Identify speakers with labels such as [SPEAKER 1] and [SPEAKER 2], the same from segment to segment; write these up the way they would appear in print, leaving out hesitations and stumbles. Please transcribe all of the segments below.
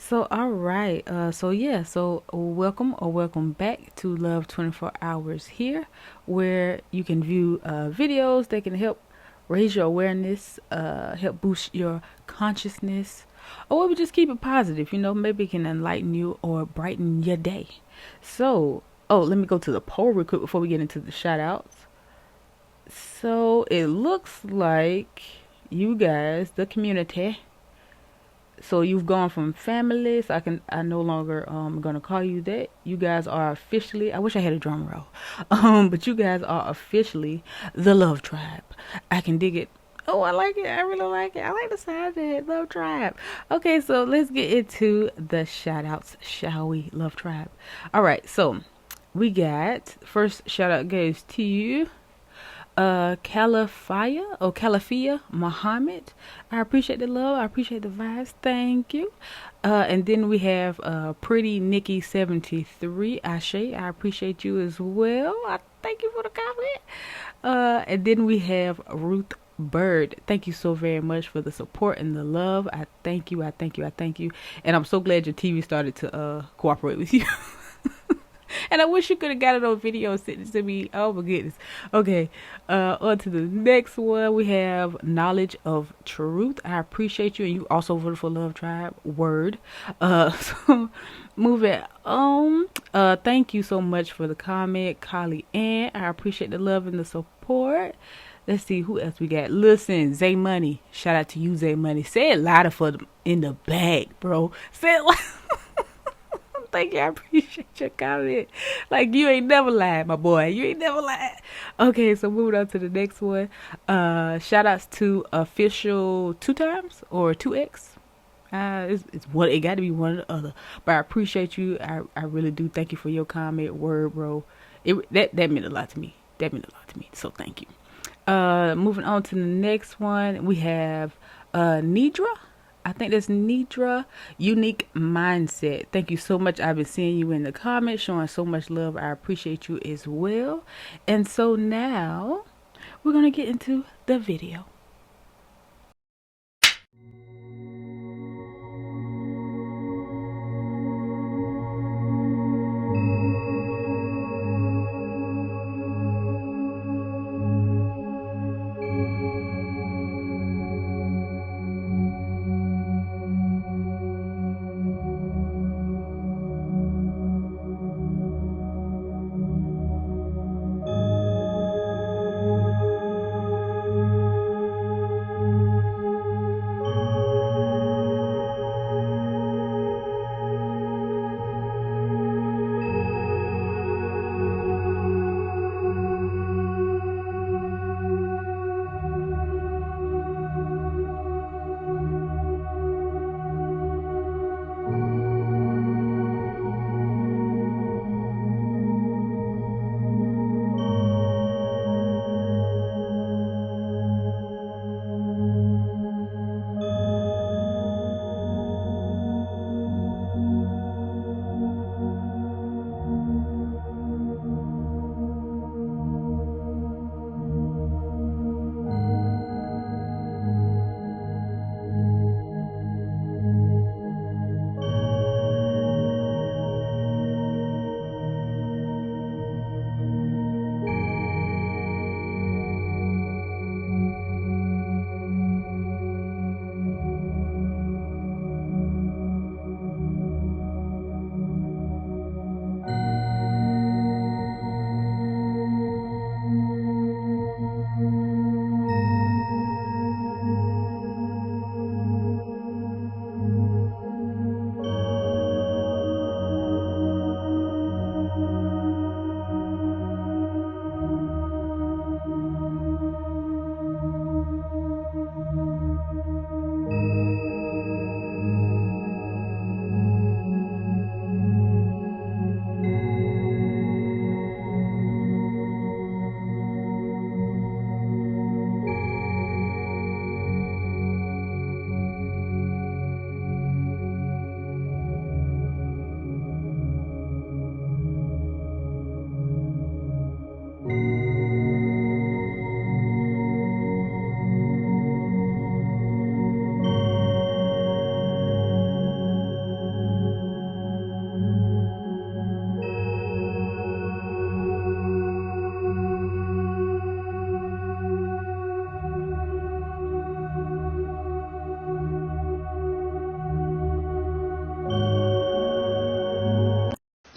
[SPEAKER 1] So all right, so yeah, so welcome or welcome back to Love 24 Hours here, where you can view videos that can help raise your awareness, help boost your consciousness, or maybe just keep it positive. Maybe it can enlighten you or brighten your day. So, oh, let me go to the poll real quick before we get into the shout outs. So it looks like you guys, the community, so you've gone from family, so I no longer gonna call you that. You guys are officially, I wish I had a drum roll. But you guys are officially the Love Tribe. I can dig it. Oh, I like it. I really like it. I like the sound of that. Love Tribe. Okay, so let's get into the shout outs, shall we? Love Tribe. Alright, so we got first shout out goes to you, Calafia Muhammad. I appreciate the love. I appreciate the vibes. Thank you. And then we have Pretty Nikki 73 Ashe. I appreciate you as well. I thank you for the comment. And then we have Ruth Bird. Thank you so very much for the support and the love. I thank you. I thank you. I thank you. And I'm so glad your TV started to cooperate with you. And I wish you could have got it on video and sent it to me. Oh my goodness. Okay. On to the next one. We have Knowledge of Truth. I appreciate you, and you also voted for Love Tribe. Word. So moving on. Thank you so much for the comment, Kali Ann. I appreciate the love and the support. Let's see who else we got. Listen, Zay Money. Shout out to you, Zay Money. Say it louder for them in the back, bro. Say it loud. Thank you. I appreciate your comment. Like, you ain't never lied, my boy. You ain't never lied. Okay, so moving on to the next one. Shout outs to official 2 times or 2X. It's one. It got to be one or the other. But I appreciate you. I really do. Thank you for your comment. Word, bro. That meant a lot to me. That meant a lot to me. So thank you. Moving on to the next one. We have Nidra. I think that's Nidra. Unique Mindset. Thank you so much. I've been seeing you in the comments, showing so much love. I appreciate you as well. And so now we're going to get into the video.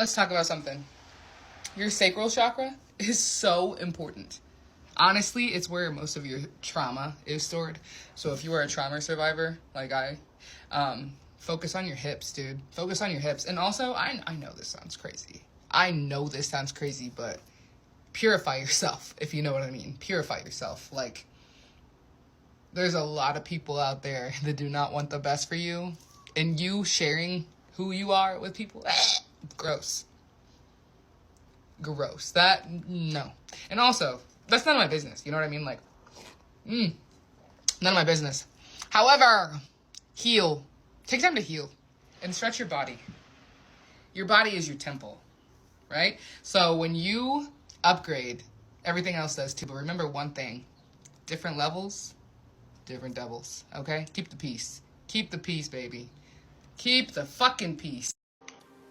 [SPEAKER 2] let's talk about something. Your sacral chakra is so important. Honestly, it's where most of your trauma is stored. So if you are a trauma survivor, like I, focus on your hips, dude. Focus on your hips. And also, I know this sounds crazy. But purify yourself, if you know what I mean. Purify yourself. Like, there's a lot of people out there that do not want the best for you. And you sharing who you are with people, gross. Gross. No. And also, that's none of my business. You know what I mean? Like, none of my business. However, heal. Take time to heal and stretch your body. Your body is your temple, right? So when you upgrade, everything else does too. But remember one thing. Different levels, different devils, okay? Keep the peace. Keep the peace, baby. Keep the fucking peace.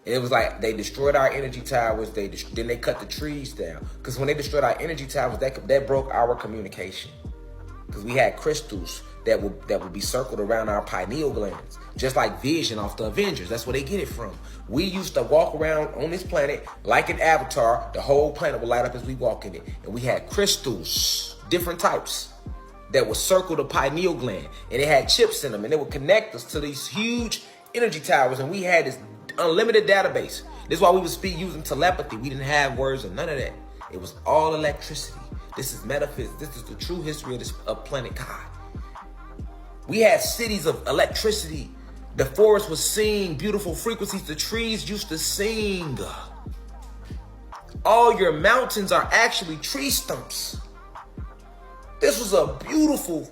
[SPEAKER 3] It was like they destroyed our energy towers. Then they cut the trees down. Because when they destroyed our energy towers, that broke our communication. Because we had crystals that would be circled around our pineal glands, just like Vision off the Avengers. That's where they get it from. We used to walk around on this planet like an avatar. The whole planet would light up as we walk in it, and we had crystals, different types, that would circle the pineal gland, and it had chips in them, and they would connect us to these huge energy towers, and we had this unlimited database. This is why we would using telepathy. We didn't have words or none of that. It was all electricity. This is metaphysics. This is the true history of planet God. We had cities of electricity. The forest was singing beautiful frequencies. The trees used to sing. All your mountains are actually tree stumps. This was a beautiful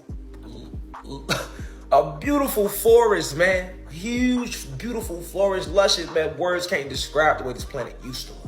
[SPEAKER 3] forest, man. Huge, beautiful forest, luscious, man. Words can't describe the way this planet used to look.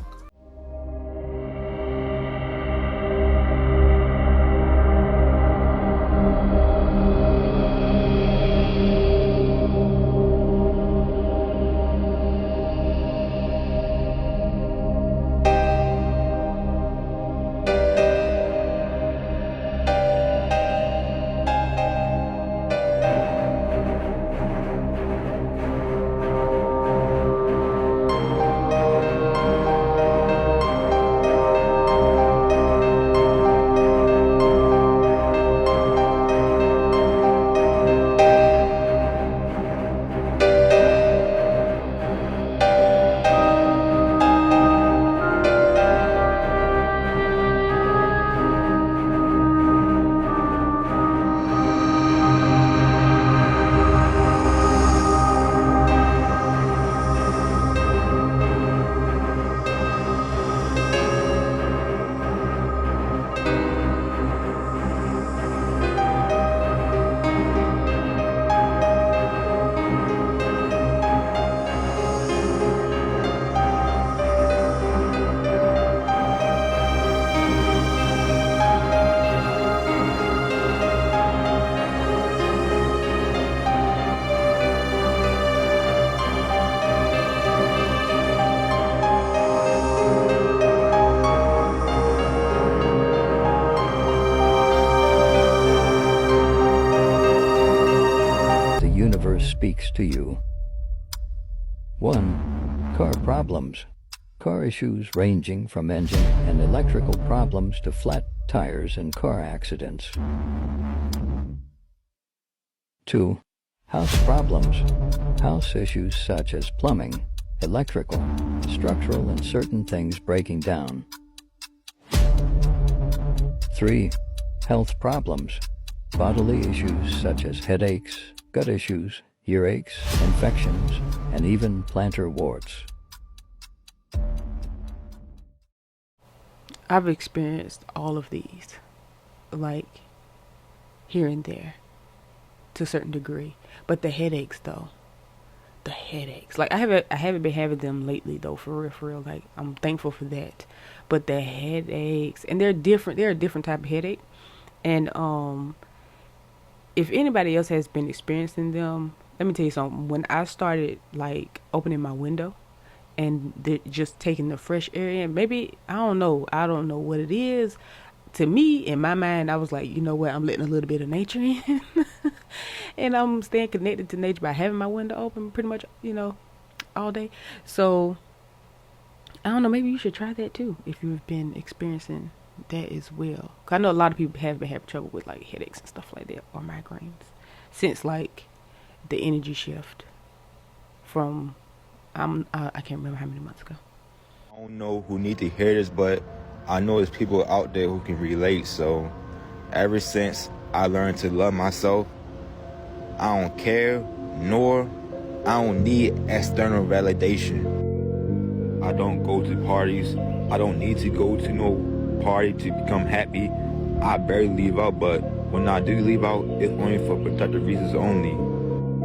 [SPEAKER 4] Speaks to you. 1. Car problems. Car issues ranging from engine and electrical problems to flat tires and car accidents. 2. House problems. House issues such as plumbing, electrical, structural, and certain things breaking down. 3. Health problems. Bodily issues such as headaches, gut issues, earaches, infections, and even plantar warts.
[SPEAKER 1] I've experienced all of these, like here and there, to a certain degree. But the headaches, though, like I haven't been having them lately, though, for real. Like, I'm thankful for that. But the headaches, and they're different. They're a different type of headache, and if anybody else has been experiencing them, let me tell you something. When I started like opening my window and just taking the fresh air in, maybe I don't know what it is. To me, in my mind, I was like, you know what, I'm letting a little bit of nature in. And I'm staying connected to nature by having my window open pretty much, all day. So I don't know, maybe you should try that too if you've been experiencing that as well. 'Cause I know a lot of people have been having trouble with like headaches and stuff like that or migraines since like the energy shift from I can't remember how many months ago.
[SPEAKER 5] I don't know who need to hear this, but I know there's people out there who can relate. So ever since I learned to love myself, I don't care, nor I don't need external validation. I don't go to parties. I don't need to go to no party to become happy. I barely leave out, but when I do leave out, it's only for productive reasons only.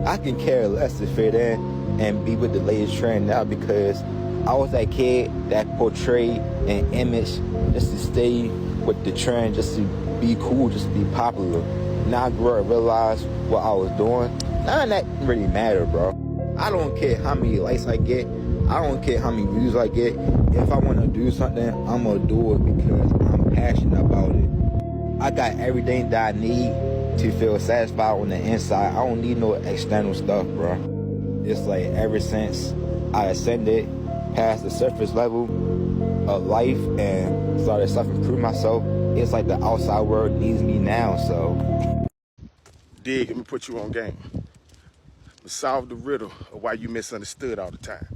[SPEAKER 5] I can care less to fit in and be with the latest trend now because I was that kid that portrayed an image just to stay with the trend, just to be cool, just to be popular. Now I grew up and realized what I was doing. None of that really matter, bro. I don't care how many likes I get. I don't care how many views I get. If I want to do something, I'm going to do it because I'm passionate about it. I got everything that I need to feel satisfied on the inside. I don't need no external stuff, bro. It's like ever since I ascended past the surface level of life and started self-improving myself, it's like the outside world needs me now, so.
[SPEAKER 6] Dig, let me put you on game. Solve the riddle of why you misunderstood all the time.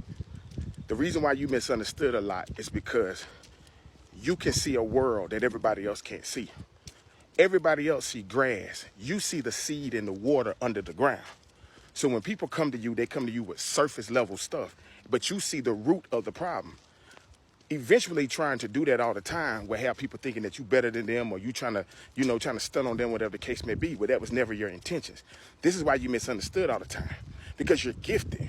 [SPEAKER 6] The reason why you misunderstood a lot is because you can see a world that everybody else can't see. Everybody else see grass. You see the seed in the water under the ground. So when people come to you, they come to you with surface level stuff, but you see the root of the problem. Eventually trying to do that all the time will have people thinking that you better than them or you trying to stun on them, whatever the case may be, but that was never your intentions. This is why you misunderstood all the time, because you're gifted.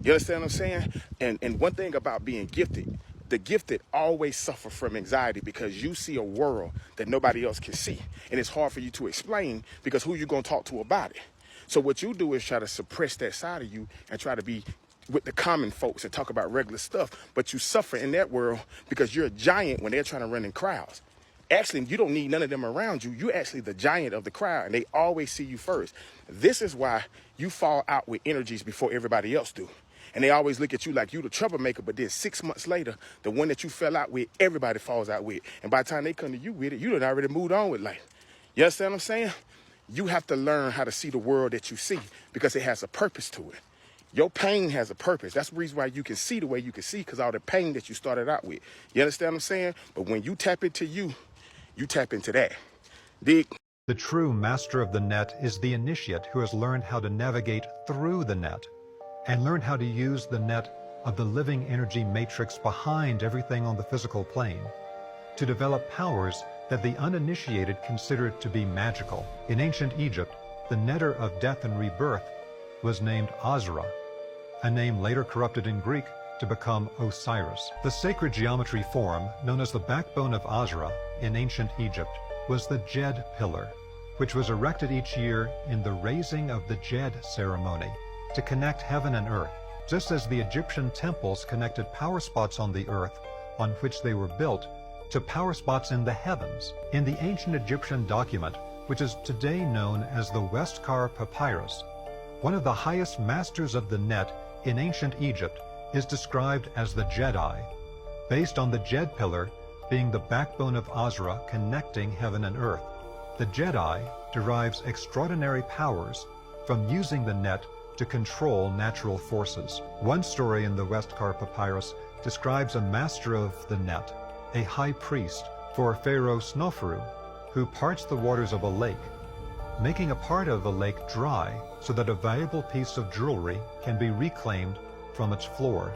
[SPEAKER 6] You understand what I'm saying? And one thing about being gifted, the gifted always suffer from anxiety because you see a world that nobody else can see. And it's hard for you to explain because who you going to talk to about it? So what you do is try to suppress that side of you and try to be with the common folks and talk about regular stuff, but you suffer in that world because you're a giant when they're trying to run in crowds. Actually, you don't need none of them around you. You're actually the giant of the crowd, and they always see you first. This is why you fall out with energies before everybody else do. And they always look at you like you the troublemaker, but then 6 months later, the one that you fell out with, everybody falls out with. And by the time they come to you with it, you done already moved on with life. You understand what I'm saying? You have to learn how to see the world that you see because it has a purpose to it. Your pain has a purpose. That's the reason why you can see the way you can see, because all the pain that you started out with. You understand what I'm saying? But when you tap into you tap into that. Dig?
[SPEAKER 7] The true master of the net is the initiate who has learned how to navigate through the net and learned how to use the net of the living energy matrix behind everything on the physical plane to develop powers that the uninitiated considered to be magical. In ancient Egypt, the netter of death and rebirth was named Azra, a name later corrupted in Greek to become Osiris. The sacred geometry form, known as the backbone of Azra in ancient Egypt, was the Djed pillar, which was erected each year in the raising of the Djed ceremony to connect heaven and earth, just as the Egyptian temples connected power spots on the earth on which they were built to power spots in the heavens. In the ancient Egyptian document, which is today known as the Westcar Papyrus, one of the highest masters of the net in ancient Egypt is described as the Jedi, based on the Djed pillar being the backbone of Azra connecting heaven and earth. The Jedi derives extraordinary powers from using the net to control natural forces. One story in the Westcar Papyrus describes a master of the net, a high priest for Pharaoh Snofru, who parts the waters of a lake, making a part of the lake dry so that a valuable piece of jewelry can be reclaimed from its floor.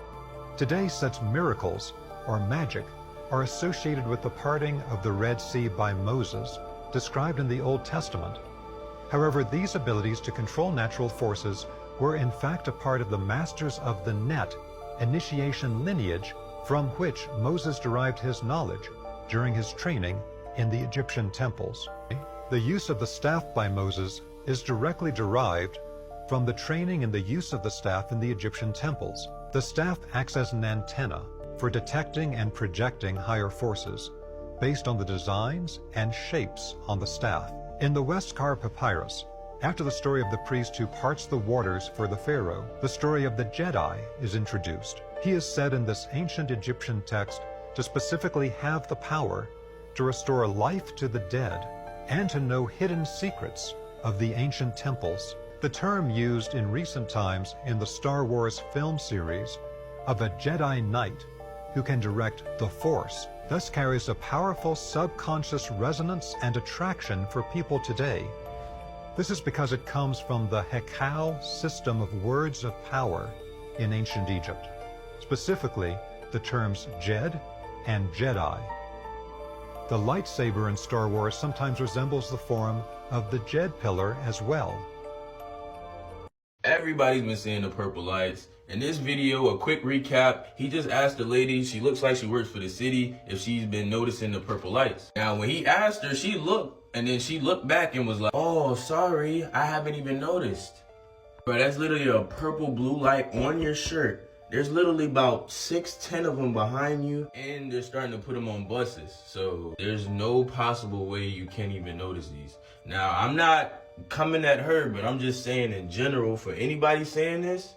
[SPEAKER 7] Today, such miracles, or magic, are associated with the parting of the Red Sea by Moses, described in the Old Testament. However, these abilities to control natural forces were in fact a part of the masters of the net initiation lineage from which Moses derived his knowledge during his training in the Egyptian temples. The use of the staff by Moses is directly derived from the training in the use of the staff in the Egyptian temples. The staff acts as an antenna for detecting and projecting higher forces based on the designs and shapes on the staff. In the Westcar Papyrus, after the story of the priest who parts the waters for the Pharaoh, the story of the Jedi is introduced. He is said in this ancient Egyptian text to specifically have the power to restore life to the dead and to know hidden secrets of the ancient temples. The term used in recent times in the Star Wars film series of a Jedi Knight who can direct the Force thus carries a powerful subconscious resonance and attraction for people today. This is because it comes from the Hekau system of words of power in ancient Egypt, specifically the terms Jed and Jedi. The lightsaber in Star Wars sometimes resembles the form of the Jed pillar as well.
[SPEAKER 5] Everybody's been seeing the purple lights. In this video, a quick recap, he just asked the lady, she looks like she works for the city, if she's been noticing the purple lights. Now, when he asked her, she looked, and then she looked back and was like, oh, sorry, I haven't even noticed. Bro, that's literally a purple blue light on your shirt. There's literally about 6-10 of them behind you, and they're starting to put them on buses. So there's no possible way you can't even notice these. Now, I'm not coming at her, but I'm just saying in general, for anybody saying this,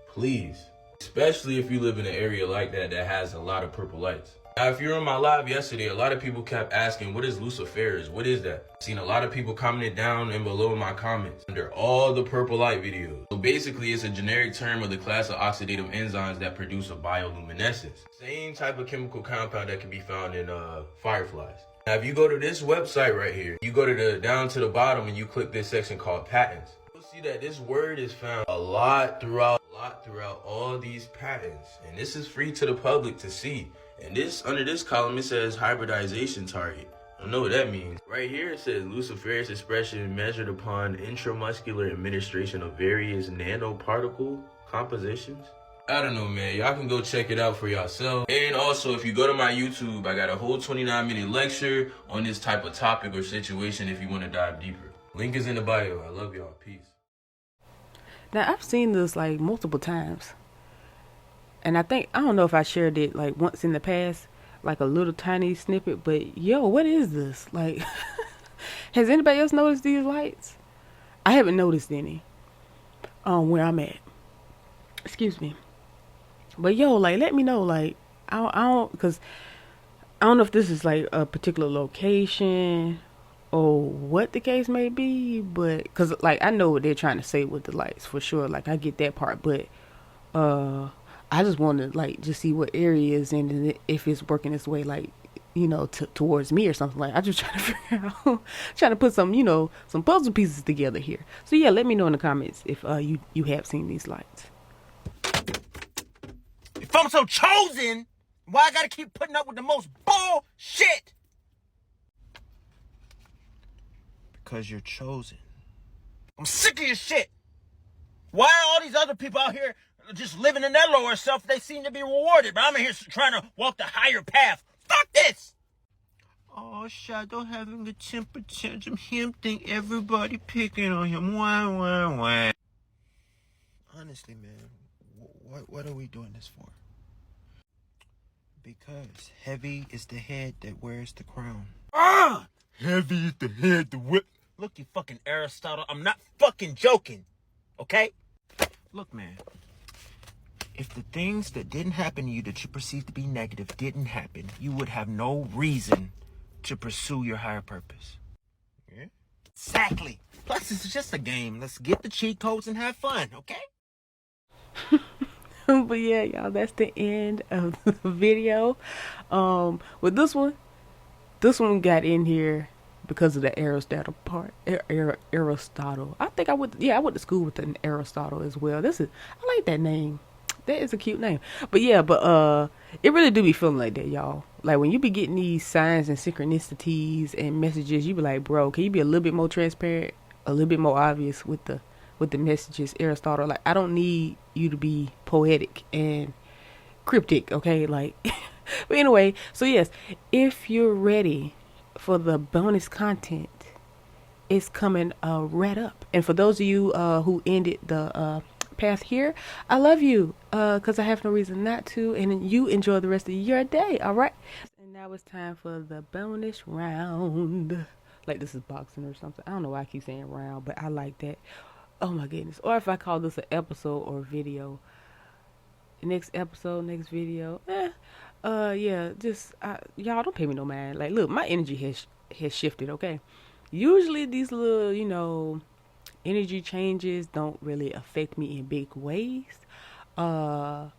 [SPEAKER 5] please, especially if you live in an area like that that has a lot of purple lights. Now, if you're on my live yesterday, a lot of people kept asking, what is Lucifer's? What is that? I've seen a lot of people commented down and below in my comments under all the purple light videos. So basically, it's a generic term of the class of oxidative enzymes that produce a bioluminescence. Same type of chemical compound that can be found in fireflies. Now, if you go to this website right here, you go to the down to the bottom and you click this section called patents. You'll see that this word is found a lot throughout all these patents, and this is free to the public to see. And this, under this column, it says hybridization target. I don't know what that means. Right here it says Lucifer's expression measured upon intramuscular administration of various nanoparticle compositions. I don't know, man. Y'all can go check it out for yourself. And also, if you go to my YouTube, I got a whole 29-minute lecture on this type of topic or situation if you want to dive deeper. Link is in the bio. I love y'all. Peace.
[SPEAKER 1] Now, I've seen this like multiple times. And I don't know if I shared it like once in the past, like a little tiny snippet, but yo, what is this? Like, has anybody else noticed these lights? I haven't noticed any where I'm at. Excuse me. But yo, like, let me know, like, I don't know if this is like a particular location or what the case may be, but because like I know what they're trying to say with the lights for sure, like I get that part, but I just want to like just see what area is in and if it's working its way, like, you know, towards me or something. Like I just trying to figure out, trying to put some, you know, some puzzle pieces together here. So yeah, let me know in the comments if you have seen these lights.
[SPEAKER 8] If I'm so chosen, why I gotta keep putting up with the most bullshit? Because you're chosen. I'm sick of your shit. Why are all these other people out here just living in their lower self? They seem to be rewarded, but I'm in here trying to walk the higher path. Fuck this! Oh, Shadow having a temper tantrum. Him think everybody picking on him. Why? Honestly, man, what are we doing this for? Because heavy is the head that wears the crown. Ah! Heavy is the head that wears... Look, you fucking Aristotle, I'm not fucking joking, okay? Look, man, if the things that didn't happen to you that you perceive to be negative didn't happen, you would have no reason to pursue your higher purpose. Yeah? Exactly. Plus, this is just a game. Let's get the cheat codes and have fun, okay?
[SPEAKER 1] But yeah, y'all, that's the end of the video. With this one got in here because of the Aristotle part. Aristotle. I think I went to school with an Aristotle as well. I like that name. That is a cute name. But yeah, it really do be feeling like that, y'all. Like when you be getting these signs and synchronicities and messages, you be like, bro, can you be a little bit more transparent, a little bit more obvious with the messages, Aristotle? Like, I don't need you to be poetic and cryptic, okay? Like, but anyway, so yes, if you're ready for the bonus content, it's coming right up. And for those of you who ended the path here, I love you because I have no reason not to, and you enjoy the rest of your day. All right, and now it's time for the bonus round. Like this is boxing or something. I don't know why I keep saying round, but I like that. Oh my goodness. Or if I call this an episode or video, next episode, next video. Yeah, just y'all don't pay me no mind. Like, look, my energy has shifted. Okay, usually these little, energy changes don't really affect me in big ways. But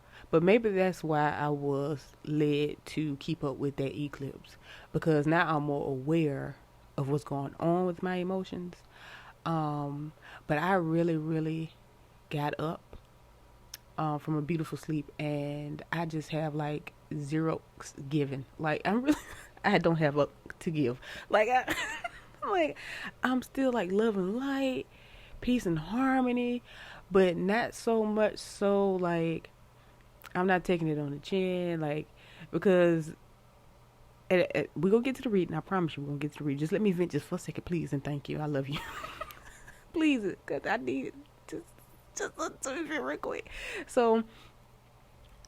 [SPEAKER 1] maybe that's why I was led to keep up with that eclipse, because now I'm more aware of what's going on with my emotions. But I really, really got up from a beautiful sleep, and I just have like zero given. Like, I'm really, I don't have up to give. Like, I'm still like love and light, peace and harmony, but not so much so like I'm not taking it on the chin, like, because we're gonna get to the reading. I promise you we're gonna get to the reading. Just let me vent just for a second, please, and thank you. I love you. Please, because I need it. Just listen to me real quick. So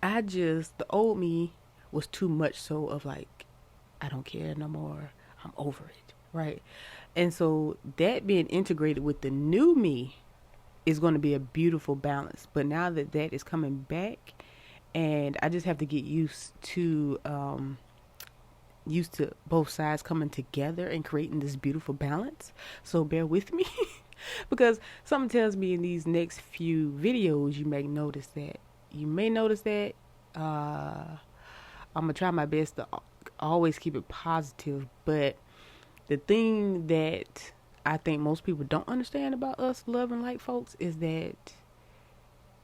[SPEAKER 1] the old me was too much so of like, I don't care no more, I'm over it, right? And so that being integrated with the new me is going to be a beautiful balance. But now that is coming back, and I just have to get used to both sides coming together and creating this beautiful balance. So bear with me. Because something tells me in these next few videos you may notice that. I'm gonna try my best to always keep it positive, but the thing that I think most people don't understand about us love and light folks is that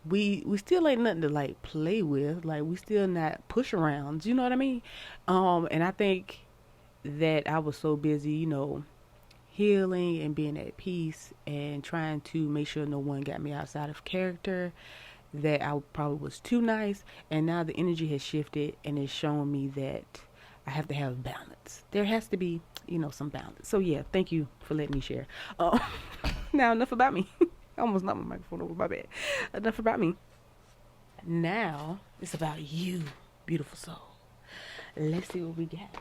[SPEAKER 1] we still ain't nothing to like play with. Like, we still not push arounds, you know what I mean? And I think that I was so busy, healing and being at peace and trying to make sure no one got me outside of character, that I probably was too nice. And now the energy has shifted, and it's showing me that I have to have balance. There has to be, some balance. So yeah, thank you for letting me share. Now enough about me. I almost knocked my microphone over, my bad. Enough about me. Now it's about you, beautiful soul. Let's see what we got.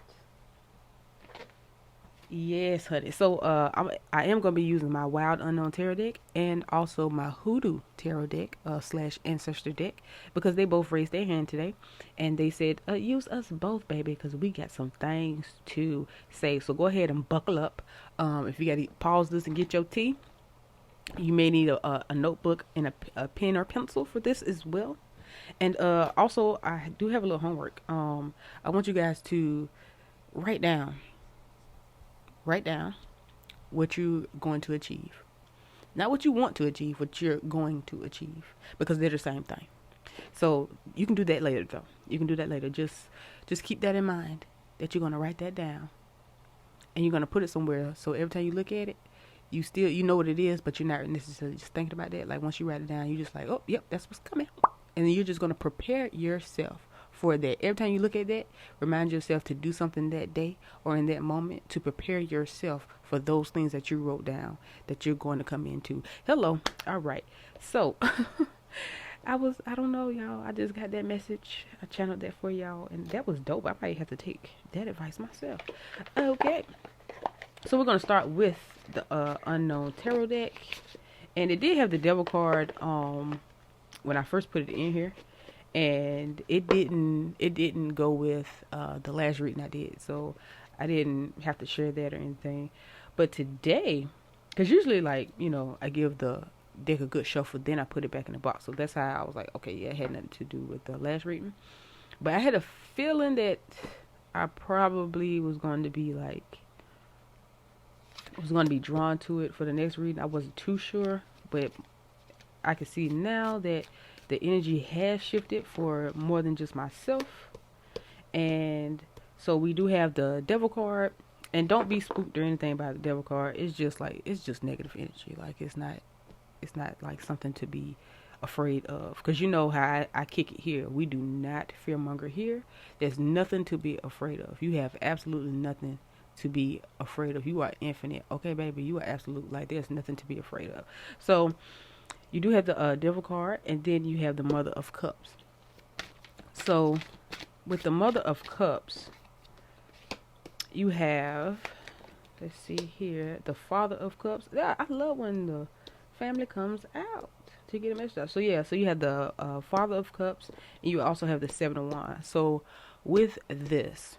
[SPEAKER 1] Yes, honey. So I am going to be using my Wild Unknown Tarot deck and also my Hoodoo Tarot deck / Ancestor deck, because they both raised their hand today, and they said use us both, baby, because we got some things to say. So go ahead and buckle up. If you got to pause this and get your tea, you may need a notebook and a pen or pencil for this as well. And also, I do have a little homework. I want you guys to write down what you're going to achieve. Not what you want to achieve, what you're going to achieve, because they're the same thing. So you can do that later, though. You can do that later. Just keep that in mind, that you're going to write that down, and you're going to put it somewhere. So every time you look at it, you know what it is, but you're not necessarily just thinking about that. Like, once you write it down, you're just like, oh, yep, that's what's coming. And then you're just going to prepare yourself for that. Every time you look at that, remind yourself to do something that day or in that moment to prepare yourself for those things that you wrote down that you're going to come into. Hello. All right. So I don't know, y'all. I just got that message. I channeled that for y'all, and that was dope. I might have to take that advice myself. Okay. So we're going to start with the Unknown Tarot deck. And it did have the Devil card when I first put it in here. And it didn't go with the last reading I did, so I didn't have to share that or anything. But today, because usually, like, I give the deck a good shuffle, then I put it back in the box. So that's how I was like, okay, yeah, it had nothing to do with the last reading. But I had a feeling that I probably was going to be drawn to it for the next reading. I wasn't too sure, but I can see now that the energy has shifted for more than just myself. And so we do have the Devil card, and don't be spooked or anything by the Devil card. It's just negative energy. Like, it's not like something to be afraid of, because you know how I kick it here. We do not fearmonger here. There's nothing to be afraid of. You have absolutely nothing to be afraid of. You are infinite. Okay, baby, you are absolute. Like, there's nothing to be afraid of. So you do have the Devil card, and then you have the Mother of Cups. So with the Mother of Cups, you have, let's see here, the Father of Cups. Yeah, I love when the family comes out to get a message out. So yeah, so you have the Father of Cups, and you also have the Seven of Wands. So with this,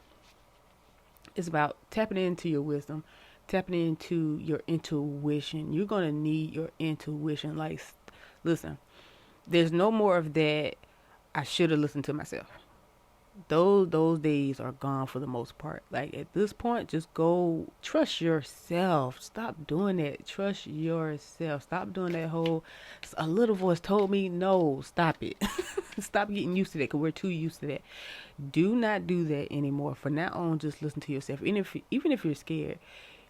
[SPEAKER 1] it's about tapping into your wisdom, tapping into your intuition. You're gonna need your intuition. Like, listen, there's no more of that. I should have listened to myself. Those days are gone for the most part. Like, at this point, just go trust yourself. Stop doing that. Trust yourself. Stop doing that whole a little voice told me. No, stop it. Stop getting used to that, because we're too used to that. Do not do that anymore. From now on, just listen to yourself. Even if you're scared,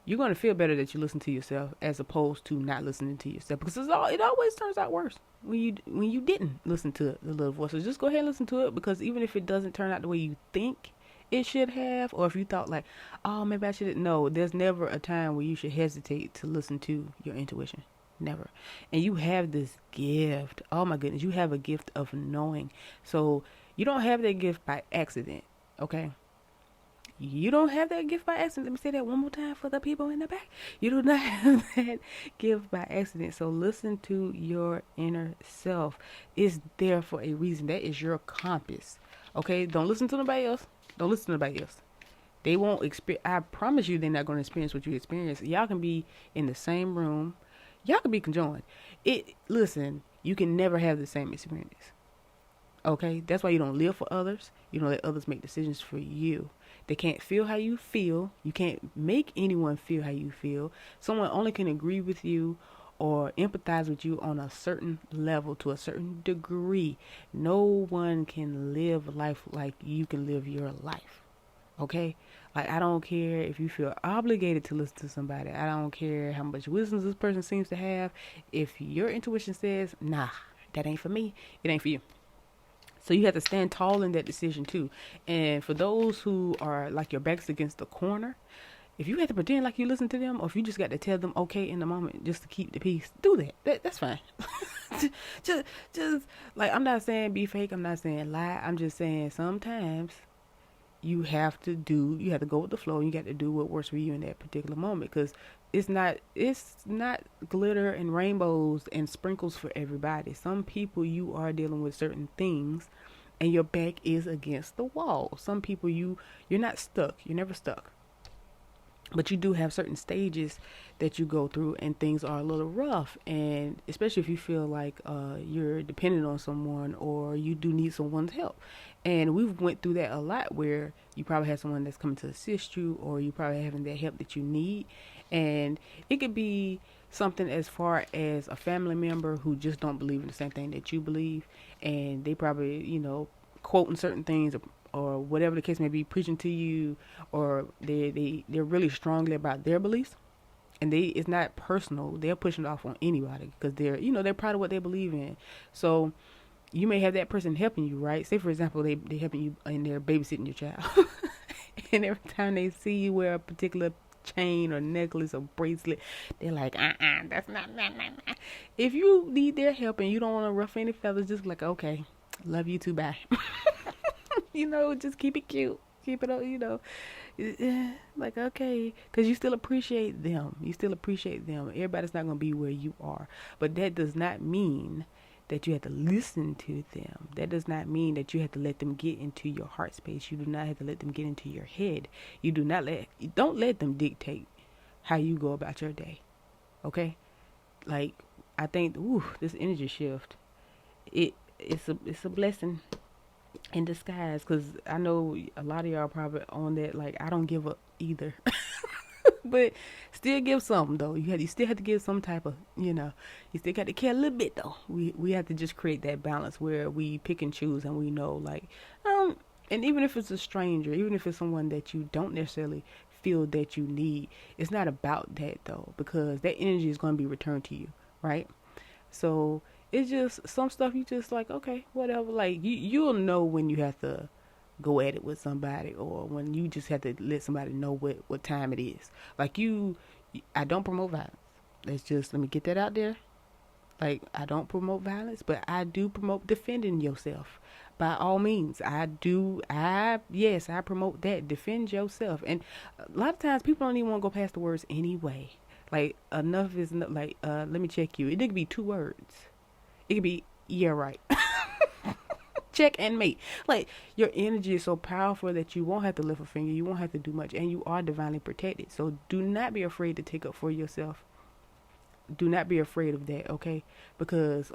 [SPEAKER 1] you're going to feel better that you listen to yourself as opposed to not listening to yourself, because it always turns out worse when you didn't listen to the little voice. So just go ahead and listen to it, because even if it doesn't turn out the way you think it should have, or if you thought like, oh, maybe I shouldn't, no, there's never a time where you should hesitate to listen to your intuition. Never. And you have this gift. Oh my goodness, you have a gift of knowing. So you don't have that gift by accident, okay? You don't have that gift by accident. Let me say that one more time for the people in the back. You do not have that gift by accident. So listen to your inner self. It's there for a reason. That is your compass. Okay? Don't listen to nobody else. Don't listen to nobody else. They won't experience. I promise you they're not going to experience what you experience. Y'all can be in the same room. Y'all can be conjoined. Listen, you can never have the same experience. Okay? That's why you don't live for others. You don't let others make decisions for you. They can't feel how you feel. You can't make anyone feel how you feel. Someone only can agree with you or empathize with you on a certain level, to a certain degree. No one can live life like you can live your life. Okay? Like, I don't care if you feel obligated to listen to somebody. I don't care how much wisdom this person seems to have. If your intuition says, nah, that ain't for me, it ain't for you. So you have to stand tall in that decision too. And for those who are like your back's against the corner, if you have to pretend like you listen to them, or if you just got to tell them okay in the moment just to keep the peace, do that. That's fine. just like, I'm not saying be fake. I'm not saying lie. I'm just saying sometimes you have to go with the flow. You got to do what works for you in that particular moment, because it's not glitter and rainbows and sprinkles for everybody. Some people, you are dealing with certain things and your back is against the wall. Some people, you're not stuck. You're never stuck. But you do have certain stages that you go through and things are a little rough. And especially if you feel like you're dependent on someone, or you do need someone's help. And we've went through that a lot, where you probably have someone that's coming to assist you, or you probably having that help that you need. And it could be something as far as a family member who just don't believe in the same thing that you believe. And they probably, quoting certain things, or whatever the case may be, preaching to you, or they're really strongly about their beliefs, and it's not personal. They're pushing it off on anybody because they're proud of what they believe in. So you may have that person helping you, right? Say for example, they helping you and they're babysitting your child, and every time they see you wear a particular chain or necklace or bracelet, they're like, that's not. If you need their help and you don't want to ruffle any feathers, just like, okay, love you too, bye. Just keep it cute. Keep it, like, okay, because you still appreciate them. Everybody's not going to be where you are. But that does not mean that you have to listen to them. That does not mean that you have to let them get into your heart space. You do not have to let them get into your head. Don't let them dictate how you go about your day. Okay? Like, I think, this energy shift, it's a blessing in disguise, because I know a lot of y'all probably on that, like, I don't give up either. But still give something though. You still have to give some type of, you still got to care a little bit though. We have to just create that balance where we pick and choose, and we know, like, and even if it's a stranger, even if it's someone that you don't necessarily feel that you need, it's not about that though, because that energy is going to be returned to you, right? So it's just some stuff you just like, okay, whatever. Like, you'll know when you have to go at it with somebody, or when you just have to let somebody know what time it is. Like, I don't promote violence. Let me get that out there. Like, I don't promote violence, but I do promote defending yourself. By all means, I promote that. Defend yourself. And a lot of times people don't even want to go past the words anyway. Like, enough is enough. Like, let me check you. It could be 2 words. It could be, yeah, right. Check and mate. Like, your energy is so powerful that you won't have to lift a finger. You won't have to do much. And you are divinely protected. So do not be afraid to take up for yourself. Do not be afraid of that, okay? Because,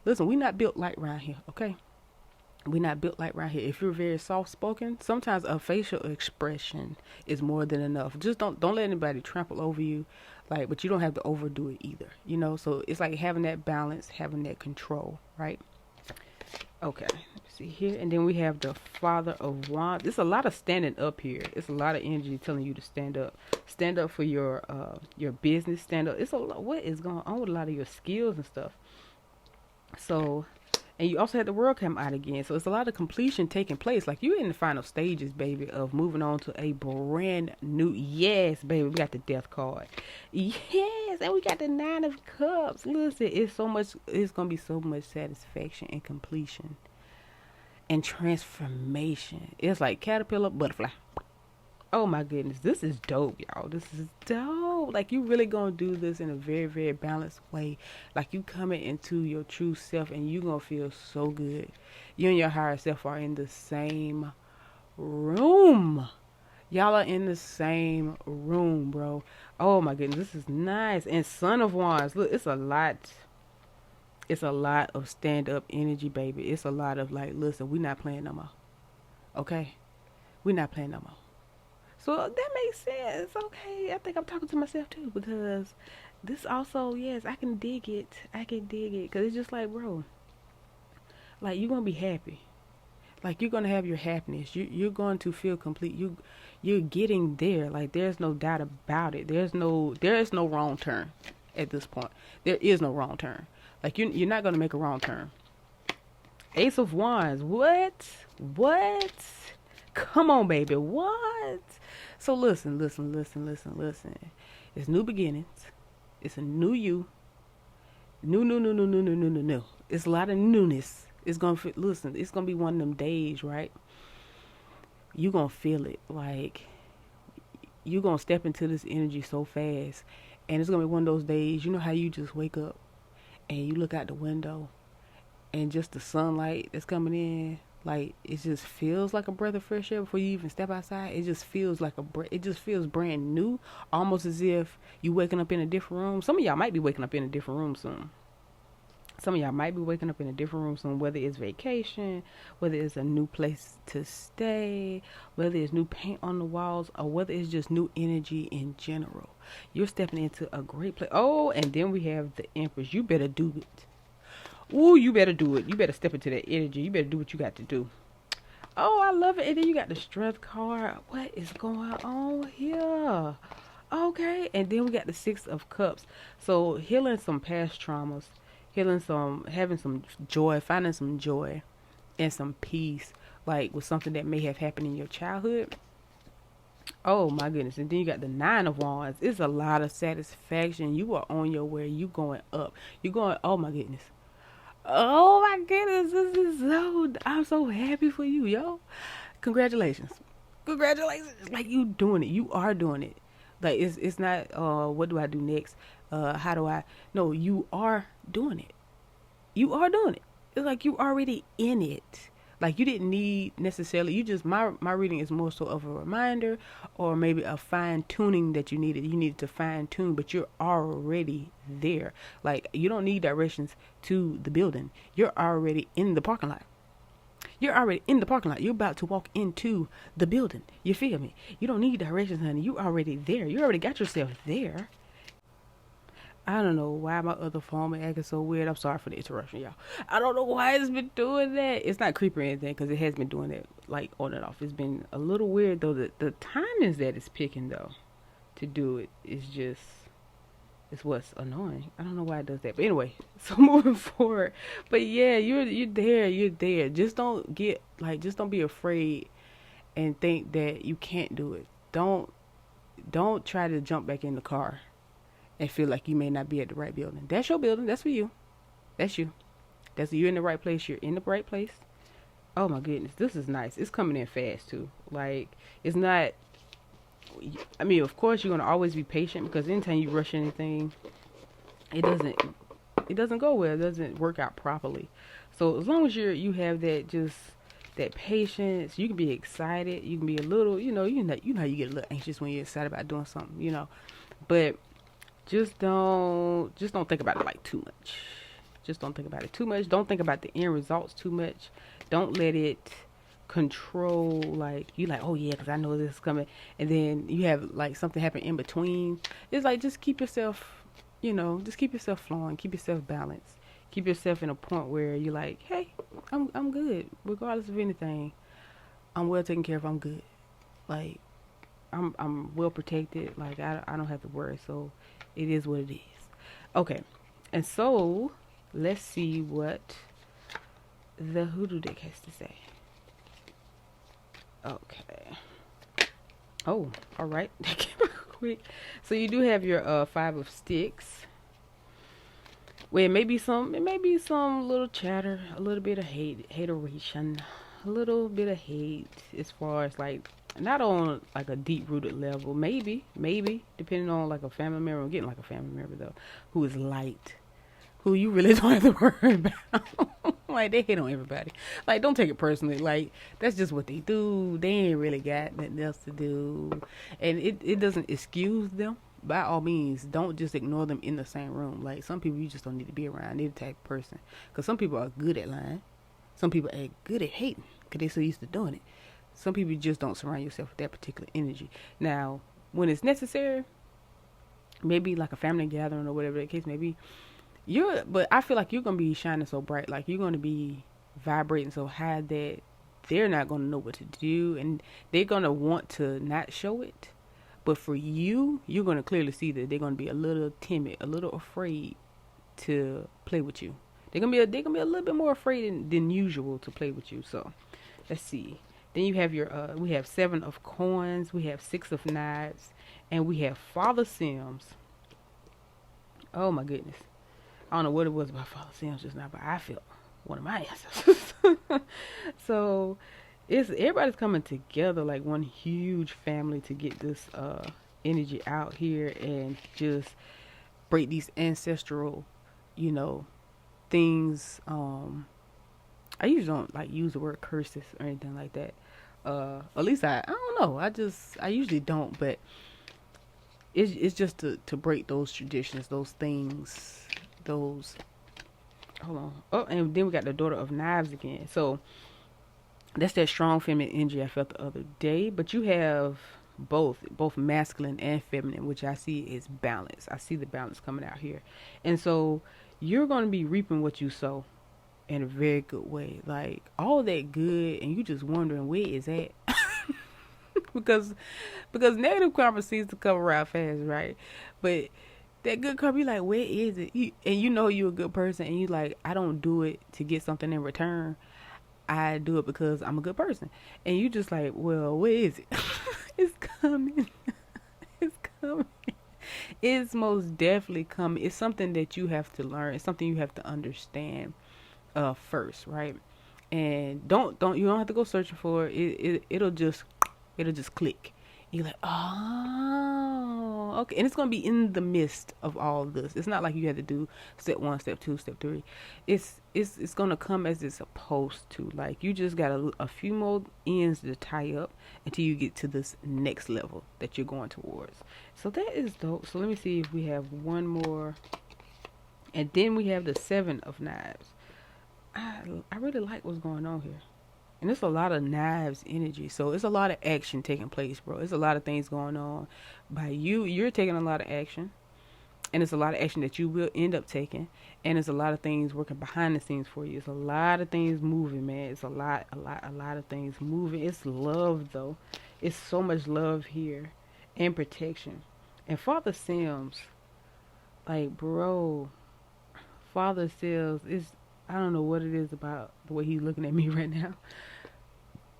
[SPEAKER 1] listen, we not built like around here, okay? We not built like around here. If you're very soft-spoken, sometimes a facial expression is more than enough. Just don't let anybody trample over you. Like, but you don't have to overdo it either, you know? So it's like having that balance, having that control, right? Okay, let's see here. And then we have the Father of Wands. There's a lot of standing up here. It's a lot of energy telling you to stand up. Stand up for your business. Stand up. It's a lot. What is going on with a lot of your skills and stuff? So, and you also had the world come out again. So it's a lot of completion taking place. Like, you're in the final stages, baby, of moving on to a brand new. Yes, baby, we got the Death card. Yes, and we got the Nine of Cups. Listen, it's so much. It's gonna be so much satisfaction and completion and transformation. It's like caterpillar, butterfly. Oh my goodness, this is dope, y'all. This is dope. Like, you really gonna do this in a very, very balanced way. Like, you coming into your true self and you gonna feel so good. You and your higher self are in the same room. Y'all are in the same room, bro. Oh my goodness, this is nice. And Son of Wands, look, it's a lot. It's a lot of stand-up energy, baby. It's a lot of, like, listen, we not playing no more. Okay? We not playing no more. So that makes sense. Okay, I think I'm talking to myself too, because this also, yes, I can dig it. I can dig it, because it's just like, bro, like, you're going to be happy. Like, you're going to have your happiness. You're going to feel complete. You're getting there. Like, there's no doubt about it. There is no wrong turn at this point. There is no wrong turn. Like, you're not going to make a wrong turn. Ace of Wands. What? Come on, baby. What? So listen. It's new beginnings. It's a new you. New. It's a lot of newness. It's gonna listen. It's gonna be one of them days, right? You gonna feel it. Like, you gonna step into this energy so fast, and it's gonna be one of those days. You know how you just wake up and you look out the window, and just the sunlight that's coming in. Like, it just feels like a breath of fresh air before you even step outside. It just feels like it just feels brand new, almost as if you waking up in a different room. Some of y'all might be waking up in a different room soon. Whether it's vacation, whether it's a new place to stay, whether it's new paint on the walls, or whether it's just new energy in general. You're stepping into a great place. Oh, and then we have the Empress. You better do it. Ooh, you better do it. You better step into that energy. You better do what you got to do. Oh, I love it. And then you got the Strength card. What is going on here? Okay. And then we got the Six of Cups. So, healing some past traumas. Having some joy. Finding some joy and some peace. Like, with something that may have happened in your childhood. Oh, my goodness. And then you got the Nine of Wands. It's a lot of satisfaction. You are on your way. You going up. You going, oh, my goodness. Oh my goodness, I'm so happy for you, yo. Congratulations. Like, you doing it. You are doing it. Like, it's not, what do I do next? How do I, no, you are doing it. You are doing it. It's like you already in it. Like, you didn't need necessarily, you just, my reading is more so of a reminder, or maybe a fine tuning that you needed. You needed to fine tune, but you're already there. Like, you don't need directions to the building. You're already in the parking lot. You're about to walk into the building. You feel me? You don't need directions, honey. You already there. You already got yourself there. I don't know why my other phone been acting so weird. I'm sorry for the interruption, y'all. I don't know why it's been doing that. It's not creepy or anything, because it has been doing that, like, on and off. It's been a little weird, though. The timings that it's picking, though, to do it is just, it's what's annoying. I don't know why it does that. But anyway, so moving forward. But yeah, you're there. Just don't be afraid and think that you can't do it. Don't try to jump back in the car and feel like you may not be at the right building. That's your building. That's for you. That's you. You're in the right place. You're in the right place. Oh my goodness. This is nice. It's coming in fast too. Like, it's not, I mean, of course you're going to always be patient, because anytime you rush anything, it doesn't it doesn't go well. It doesn't work out properly. So as long as you have that patience, you can be excited. You can be a little, how you get a little anxious when you're excited about doing something, but just don't think about it like too much. Just don't think about it too much. Don't think about the end results too much. Don't let it control, like, you like, oh yeah, because I know this is coming, and then you have like something happen in between. It's like, just keep yourself, just keep yourself flowing, keep yourself balanced, keep yourself in a point where you're like, hey, I'm good, regardless of anything. I'm well taken care of. I'm good. Like, I'm well protected. Like, I don't have to worry. So it is what it is. Okay, and so let's see what the hoodoo deck has to say. Okay. Oh, all right. That came out quick. So you do have your 5 of sticks. Well, it may be some little chatter, a little bit of hateration, a little bit of hate, as far as like, not on like a deep rooted level. Maybe depending on like a family member. I'm getting like a family member though, who is light, who you really don't have to worry about. Like, they hate on everybody. Like, don't take it personally. Like, that's just what they do. They ain't really got nothing else to do. And it doesn't excuse them. By all means, don't just ignore them in the same room. Like, some people you just don't need to be around. They're the type of person. Because some people are good at lying. Some people are good at hating, because they're so used to doing it. Some people, you just don't surround yourself with that particular energy. Now, when it's necessary, maybe like a family gathering or whatever the case may be, but I feel like you're going to be shining so bright. Like, you're going to be vibrating so high that they're not going to know what to do. And they're going to want to not show it. But for you, you're going to clearly see that they're going to be a little timid, a little afraid to play with you. They're going to be a little bit more afraid than usual to play with you. So, let's see. Then you have we have 7 of coins. We have 6 of knives. And we have Father Sims. Oh, my goodness. I don't know what it was about Father Sims just now, but I felt one of my answers. So everybody's coming together like one huge family to get this energy out here and just break these ancestral, things. I usually don't like use the word curses or anything like that. At least I don't know. I usually don't, but it's just to break those traditions, those things. Hold on. Oh, and then we got the Daughter of Knives again. So that's that strong feminine energy I felt the other day. But you have both masculine and feminine, which I see is balance. I see the balance coming out here. And so you're going to be reaping what you sow in a very good way. Like, all that good, and you just wondering, where is that? because negative karma seems to come around fast, right? But that good karma, you like, where is it? And you're a good person, and you like, I don't do it to get something in return. I do it because I'm a good person. And you just like, well, where is it? It's coming. It's coming. It's most definitely coming. It's something that you have to learn. It's something you have to understand first, right? And you don't have to go searching for it. It'll just click. You're like, oh, okay. And it's going to be in the midst of all of this. It's not like you have to do step 1, step 2, step 3. It's going to come as it's supposed to. Like, you just got a few more ends to tie up until you get to this next level that you're going towards. So that is dope. So let me see if we have one more. And then we have the 7 of Knives. I really like what's going on here. And it's a lot of knives energy. So it's a lot of action taking place, bro. It's a lot of things going on by you. You're taking a lot of action. And it's a lot of action that you will end up taking. And it's a lot of things working behind the scenes for you. It's a lot of things moving, man. It's a lot of things moving. It's love, though. It's so much love here. And protection. And Father Sims, like, bro, Father Sims is, I don't know what it is about the way he's looking at me right now.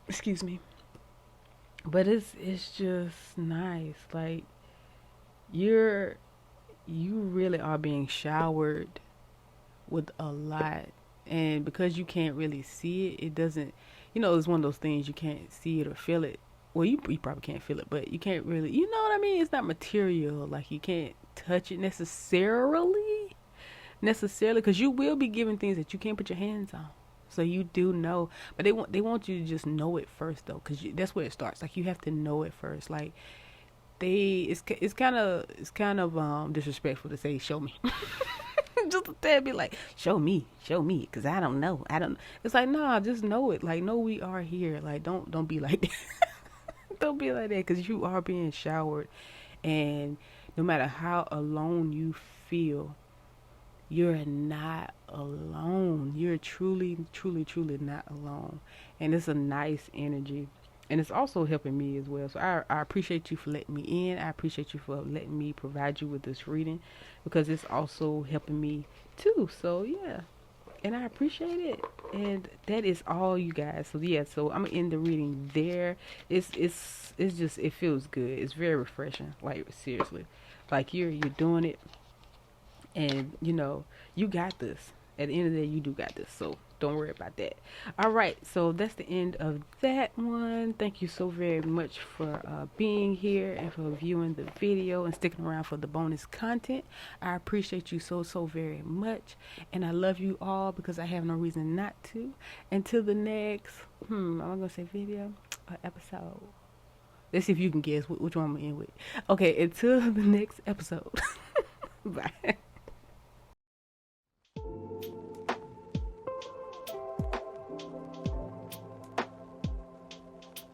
[SPEAKER 1] Excuse me. But it's just nice. Like, you really are being showered with a lot. And because you can't really see it doesn't, it's one of those things, you can't see it or feel it. Well, you probably can't feel it, but you can't really, you know what I mean? It's not material. Like, you can't touch it necessarily. necessarily, because you will be given things that you can't put your hands on. So you do know, but they want you to just know it first though, because that's where it starts. Like you have to know it first. Like it's kind of disrespectful to say show me. Just a tad, be like show me, because I don't know. It's like nah, just know it. Like no, we are here. Like don't be like that. Don't be like that, because you are being showered, and no matter how alone you feel, you're not alone. You're truly, truly, truly not alone. And it's a nice energy. And it's also helping me as well. So I appreciate you for letting me in. I appreciate you for letting me provide you with this reading, because it's also helping me too. So yeah. And I appreciate it. And that is all, you guys. So yeah, so I'm gonna end the reading there. It's just, it feels good. It's very refreshing. Like seriously. Like you're doing it, and you got this. At the end of the day, you do got this, so don't worry about that. All right, so that's the end of that one. Thank you so very much for being here and for viewing the video and sticking around for the bonus content. I appreciate you so very much, and I love you all, because I have no reason not to. Until the next am I gonna say video or episode? Let's see if you can guess which one I'm gonna end with. Okay, until the next episode. Bye.